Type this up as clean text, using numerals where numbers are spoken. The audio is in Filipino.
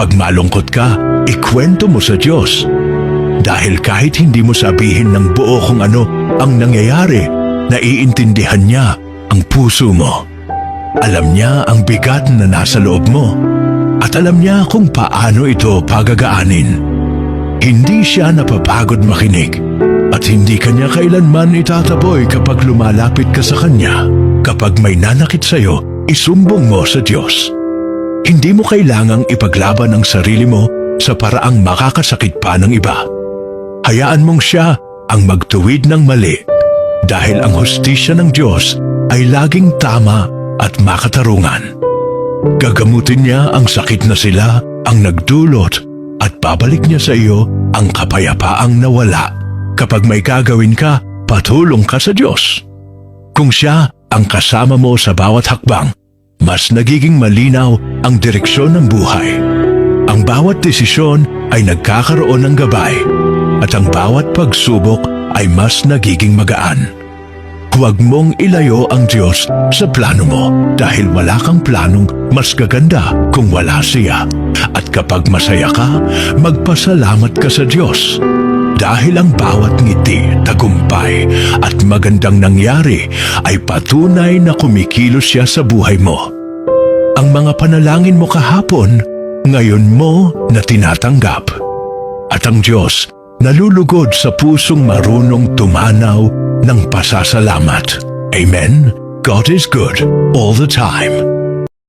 Kapag malungkot ka, ikwento mo sa Diyos. Dahil kahit hindi mo sabihin ng buo kung ano ang nangyayari, naiintindihan niya ang puso mo. Alam niya ang bigat na nasa loob mo. At alam niya kung paano ito pagagaanin. Hindi siya napapagod makinig. At hindi kanya kailanman itataboy kapag lumalapit ka sa kanya. Kapag may nanakit sa'yo, isumbong mo sa Diyos. Hindi mo kailangang ipaglaban ang sarili mo sa paraang makakasakit pa ng iba. Hayaan mong siya ang magtuwid ng mali dahil ang hustisya ng Diyos ay laging tama at makatarungan. Gagamutin niya ang sakit na sila ang nagdulot at babalik niya sa iyo ang kapayapaang nawala. Kapag may gagawin ka, patulong ka sa Diyos. Kung siya ang kasama mo sa bawat hakbang, mas nagiging malinaw ang direksyon ng buhay. Ang bawat desisyon ay nagkakaroon ng gabay at ang bawat pagsubok ay mas nagiging magaan. Huwag mong ilayo ang Diyos sa plano mo dahil wala kang planong mas gaganda kung wala siya. At kapag masaya ka, magpasalamat ka sa Diyos. Dahil ang bawat ngiti, tagumpay at magandang nangyari ay patunay na kumikilos siya sa buhay mo. Ang mga panalangin mo kahapon, ngayon mo na tinatanggap. At ang Diyos nalulugod sa pusong marunong tumanaw ng pasasalamat. Amen? God is good all the time.